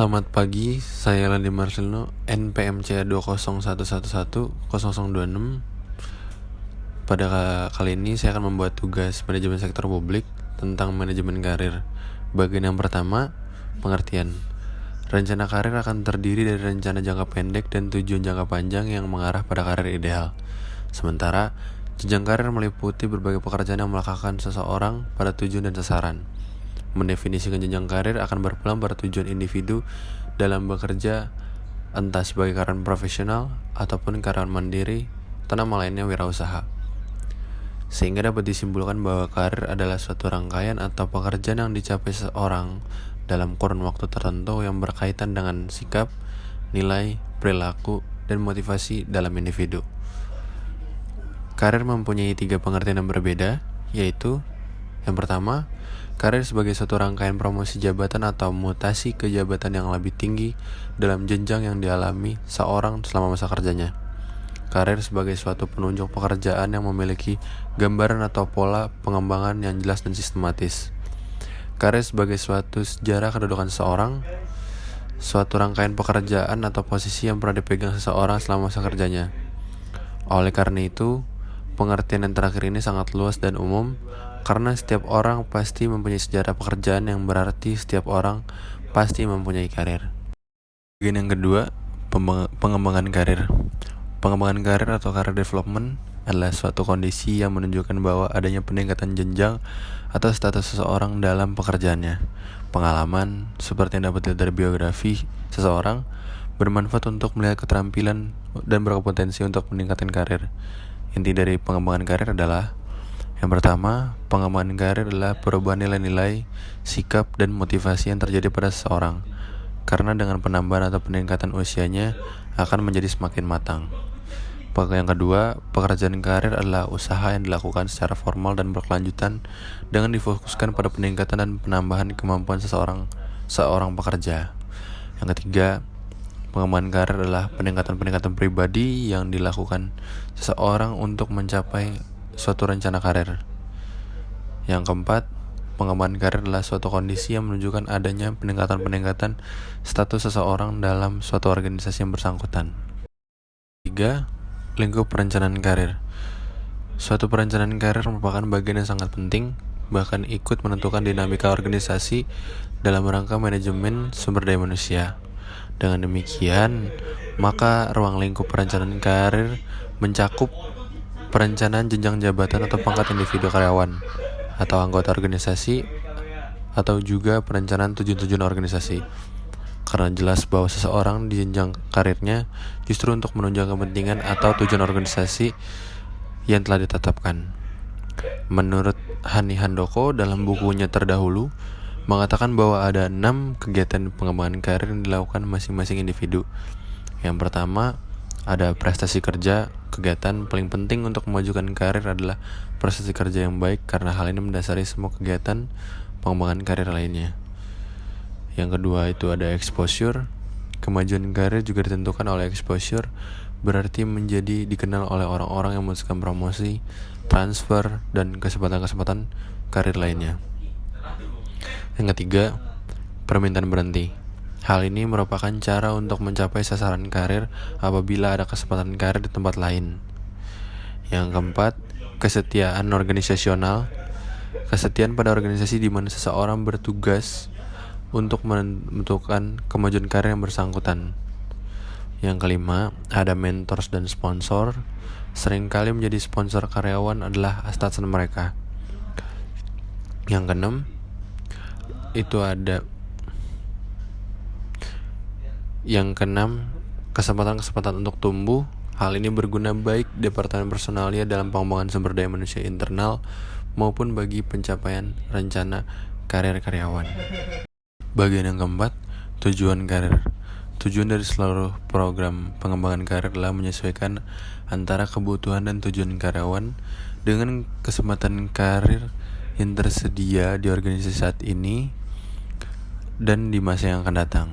Selamat pagi, saya Landi Marcelino, NPMC 201110026. Pada kali ini saya akan membuat tugas manajemen sektor publik tentang manajemen karir. Bagian yang pertama, pengertian. Rencana karir akan terdiri dari rencana jangka pendek dan tujuan jangka panjang yang mengarah pada karir ideal. Sementara, jenjang karir meliputi berbagai pekerjaan yang meletakkan seseorang pada tujuan dan sasaran. Mendefinisikan jenjang karir akan berperan pada tujuan individu dalam bekerja, entah sebagai karyawan profesional ataupun karyawan mandiri atau nama lainnya wirausaha. Sehingga dapat disimpulkan bahwa karir adalah suatu rangkaian atau pekerjaan yang dicapai seseorang dalam kurun waktu tertentu yang berkaitan dengan sikap, nilai, perilaku, dan motivasi dalam individu. Karir mempunyai 3 pengertian yang berbeda, yaitu yang pertama, karir sebagai suatu rangkaian promosi jabatan atau mutasi ke jabatan yang lebih tinggi dalam jenjang yang dialami seorang selama masa kerjanya. Karir sebagai suatu penunjuk pekerjaan yang memiliki gambaran atau pola pengembangan yang jelas dan sistematis. Karir sebagai suatu sejarah kedudukan seseorang, suatu rangkaian pekerjaan atau posisi yang pernah dipegang seseorang selama masa kerjanya. Oleh karena itu, pengertian yang terakhir ini sangat luas dan umum, karena setiap orang pasti mempunyai sejarah pekerjaan yang berarti setiap orang pasti mempunyai karir. Bagian yang kedua, pengembangan karir. Pengembangan karir atau career development adalah suatu kondisi yang menunjukkan bahwa adanya peningkatan jenjang atau status seseorang dalam pekerjaannya. Pengalaman, seperti yang dapat dilihat dari biografi seseorang, bermanfaat untuk melihat keterampilan dan berkompetensi untuk meningkatkan karir. Inti dari pengembangan karir adalah yang pertama, pengembangan karir adalah perubahan nilai-nilai, sikap, dan motivasi yang terjadi pada seseorang, karena dengan penambahan atau peningkatan usianya akan menjadi semakin matang. Yang kedua, pekerjaan karir adalah usaha yang dilakukan secara formal dan berkelanjutan dengan difokuskan pada peningkatan dan penambahan kemampuan seorang pekerja. Yang ketiga, pengembangan karir adalah peningkatan pribadi yang dilakukan seseorang untuk mencapai suatu rencana karir. Yang keempat, pengembangan karir adalah suatu kondisi yang menunjukkan adanya peningkatan status seseorang dalam suatu organisasi yang bersangkutan. 3. Lingkup perencanaan karir. Suatu perencanaan karir merupakan bagian yang sangat penting, bahkan ikut menentukan dinamika organisasi dalam rangka manajemen sumber daya manusia. Dengan demikian, maka ruang lingkup perencanaan karir mencakup perencanaan jenjang jabatan atau pangkat individu karyawan atau anggota organisasi, atau juga perencanaan tujuan-tujuan organisasi. Karena jelas bahwa seseorang di jenjang karirnya justru untuk menunjang kepentingan atau tujuan organisasi yang telah ditetapkan. Menurut Hani Handoko dalam bukunya terdahulu mengatakan bahwa ada 6 kegiatan pengembangan karir yang dilakukan masing-masing individu. Yang pertama, ada prestasi kerja. Kegiatan paling penting untuk memajukan karir adalah prestasi kerja yang baik, karena hal ini mendasari semua kegiatan pengembangan karir lainnya. Yang kedua itu ada exposure. Kemajuan karir juga ditentukan oleh exposure, berarti menjadi dikenal oleh orang-orang yang memutuskan promosi, transfer, dan kesempatan-kesempatan karir lainnya. Yang ketiga, permintaan berhenti. Hal ini merupakan cara untuk mencapai sasaran karir apabila ada kesempatan karir di tempat lain. Yang keempat, kesetiaan organisasional. Kesetiaan pada organisasi di mana seseorang bertugas untuk menentukan kemajuan karir yang bersangkutan. Yang kelima, ada mentors dan sponsor. Seringkali menjadi sponsor karyawan adalah atasan mereka. Yang keenam, itu ada kesempatan-kesempatan untuk tumbuh. Hal ini berguna baik departemen personalia dalam pengembangan sumber daya manusia internal maupun bagi pencapaian rencana karir karyawan. Bagian yang keempat, tujuan karir. Tujuan dari seluruh program pengembangan karir adalah menyesuaikan antara kebutuhan dan tujuan karyawan dengan kesempatan karir yang tersedia di organisasi saat ini dan di masa yang akan datang.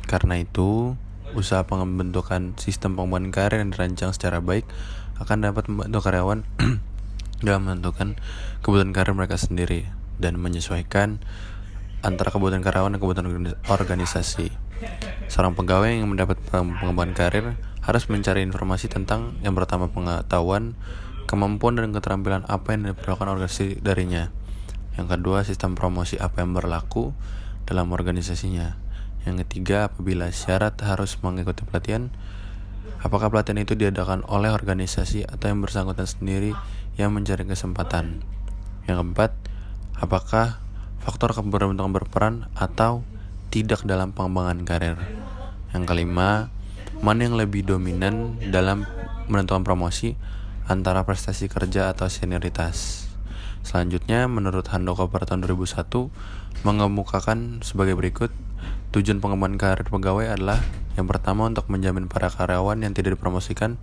Karena itu, usaha pembentukan sistem pengembangan karir yang dirancang secara baik akan dapat membantu karyawan dalam menentukan kebutuhan karir mereka sendiri dan menyesuaikan antara kebutuhan karyawan dan kebutuhan organisasi. Seorang pegawai yang mendapat pengembangan karir harus mencari informasi tentang yang pertama pengetahuan, kemampuan dan keterampilan apa yang diperlukan organisasi darinya. Yang kedua, sistem promosi apa yang berlaku dalam organisasinya. Yang ketiga, apabila syarat harus mengikuti pelatihan, apakah pelatihan itu diadakan oleh organisasi atau yang bersangkutan sendiri yang mencari kesempatan. Yang keempat, apakah faktor keberuntungan berperan atau tidak dalam pengembangan karir. Yang kelima, mana yang lebih dominan dalam menentukan promosi antara prestasi kerja atau senioritas. Selanjutnya, menurut Handoko per tahun 2001 mengemukakan sebagai berikut. Tujuan pengembangan karir pegawai adalah yang pertama untuk menjamin para karyawan yang tidak dipromosikan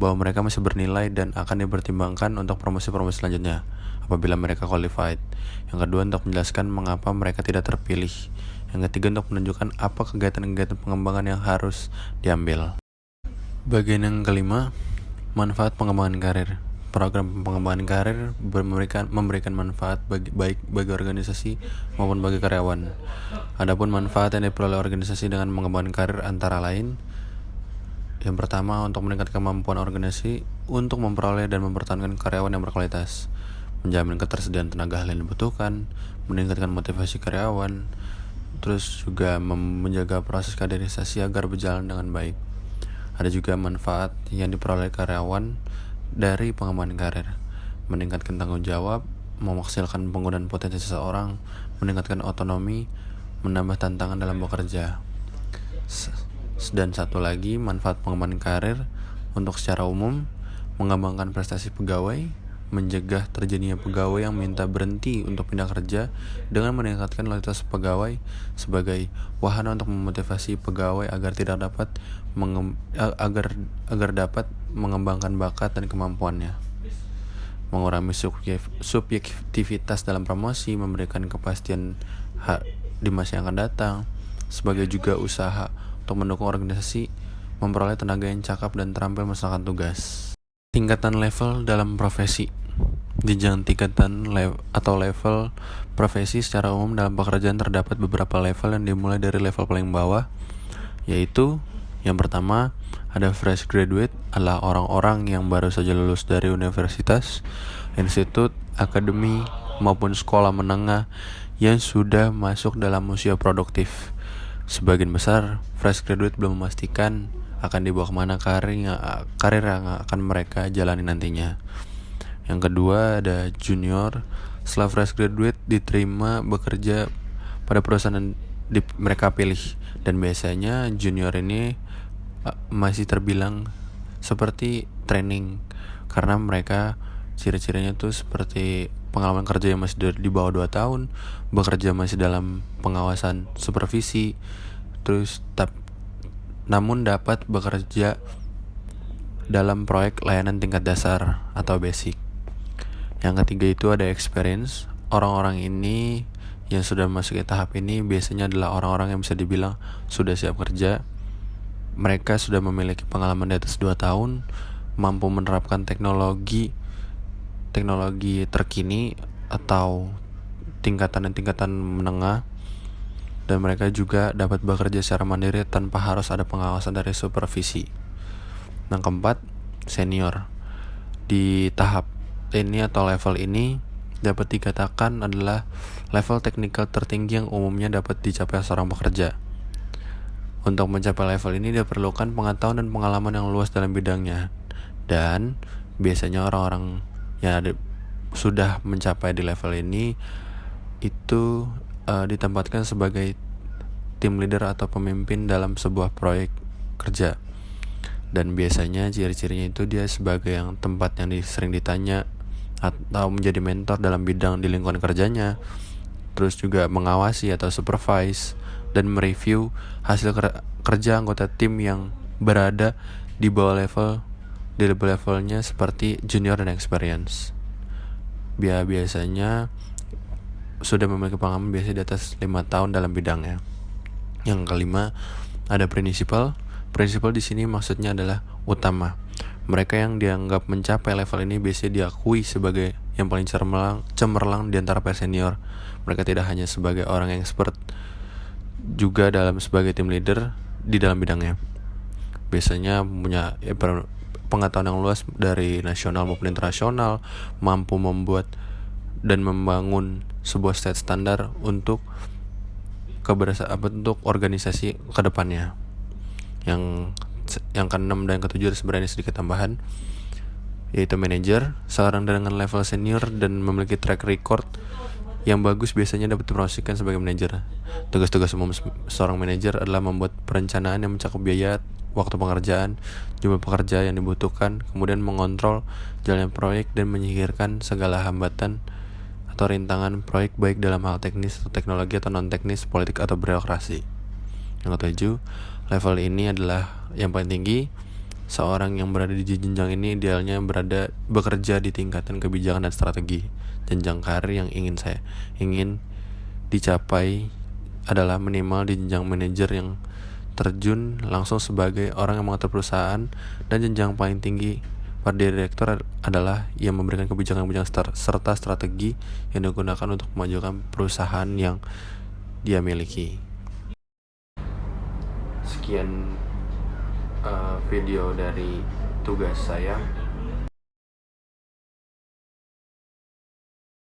bahwa mereka masih bernilai dan akan dipertimbangkan untuk promosi-promosi selanjutnya apabila mereka qualified. Yang kedua, untuk menjelaskan mengapa mereka tidak terpilih. Yang ketiga, untuk menunjukkan apa kegiatan-kegiatan pengembangan yang harus diambil. Bagian yang kelima, manfaat pengembangan karir. Program pengembangan karir memberikan manfaat baik bagi organisasi maupun bagi karyawan. Adapun manfaat yang diperoleh organisasi dengan mengembangkan karir antara lain, yang pertama, untuk meningkatkan kemampuan organisasi untuk memperoleh dan mempertahankan karyawan yang berkualitas, menjamin ketersediaan tenaga ahli yang dibutuhkan, meningkatkan motivasi karyawan, terus juga menjaga proses kaderisasi agar berjalan dengan baik. Ada juga manfaat yang diperoleh karyawan dari pengembangan karir, meningkatkan tanggung jawab, memaksimalkan penggunaan potensi seseorang, meningkatkan otonomi, menambah tantangan dalam bekerja. Dan satu lagi, manfaat pengembangan karir untuk secara umum, mengembangkan prestasi pegawai, mencegah terjadinya pegawai yang minta berhenti untuk pindah kerja dengan meningkatkan loyalitas pegawai sebagai wahana untuk memotivasi pegawai agar dapat mengembangkan bakat dan kemampuannya. Mengurangi subjektivitas dalam promosi, memberikan kepastian di masa yang akan datang, sebagai juga usaha untuk mendukung organisasi memperoleh tenaga yang cakap dan terampil melaksanakan tugas. Tingkatan level dalam profesi. Jenjang tingkatan level profesi secara umum dalam pekerjaan terdapat beberapa level yang dimulai dari level paling bawah, yaitu yang pertama ada fresh graduate, adalah orang-orang yang baru saja lulus dari universitas, institut, akademi maupun sekolah menengah yang sudah masuk dalam usia produktif. Sebagian besar fresh graduate belum memastikan akan dibawa kemana karir yang akan mereka jalani nantinya. Yang kedua ada junior. Setelah fresh graduate diterima bekerja pada perusahaan yang mereka pilih, dan biasanya junior ini masih terbilang seperti training karena mereka ciri-cirinya tuh seperti pengalaman kerja yang masih di bawah 2 tahun, bekerja masih dalam pengawasan supervisi, terus namun dapat bekerja dalam proyek layanan tingkat dasar atau basic. Yang ketiga itu ada experience. Orang-orang ini yang sudah masuk ke tahap ini biasanya adalah orang-orang yang bisa dibilang sudah siap kerja. Mereka sudah memiliki pengalaman di atas 2 tahun, mampu menerapkan teknologi terkini atau tingkatan menengah, dan mereka juga dapat bekerja secara mandiri tanpa harus ada pengawasan dari supervisi. Yang keempat, senior. Di tahap ini atau level ini dapat dikatakan adalah level teknikal tertinggi yang umumnya dapat dicapai seorang pekerja. Untuk mencapai level ini diperlukan pengetahuan dan pengalaman yang luas dalam bidangnya, dan biasanya orang-orang yang sudah mencapai di level ini itu ditempatkan sebagai tim leader atau pemimpin dalam sebuah proyek kerja. Dan biasanya ciri-cirinya itu dia sebagai yang tempat yang sering ditanya atau menjadi mentor dalam bidang di lingkungan kerjanya, terus juga mengawasi atau supervise dan mereview hasil kerja anggota tim yang berada di bawah levelnya seperti junior dan experience. Biasanya sudah memiliki pengalaman biasanya di atas 5 tahun dalam bidangnya. Yang kelima ada principal. Principal di sini maksudnya adalah utama. Mereka yang dianggap mencapai level ini biasanya diakui sebagai yang paling cemerlang di antara para senior. Mereka tidak hanya sebagai orang yang expert, juga dalam sebagai tim leader di dalam bidangnya. Biasanya punya pengetahuan yang luas dari nasional maupun internasional, mampu membuat dan membangun sebuah standar untuk untuk organisasi kedepannya. Yang keenam dan ketujuh sebenarnya sedikit tambahan, yaitu manajer. Seorang dengan level senior dan memiliki track record yang bagus biasanya dapat dipromosikan sebagai manajer. Tugas-tugas umum seorang manajer adalah membuat perencanaan yang mencakup biaya, waktu pengerjaan, jumlah pekerja yang dibutuhkan, kemudian mengontrol jalannya proyek dan menyingkirkan segala hambatan atau rintangan proyek baik dalam hal teknis atau teknologi atau non-teknis, politik atau birokrasi. Yang ketujuh, level ini adalah yang paling tinggi. Seorang yang berada di jenjang ini idealnya bekerja di tingkatan kebijakan dan strategi. Jenjang karir yang ingin dicapai adalah minimal di jenjang manajer yang terjun langsung sebagai orang yang mengatur perusahaan, dan jenjang paling tinggi pada direktur adalah yang memberikan kebijakan-kebijakan serta strategi yang digunakan untuk memajukan perusahaan yang dia miliki. Sekian video dari tugas saya.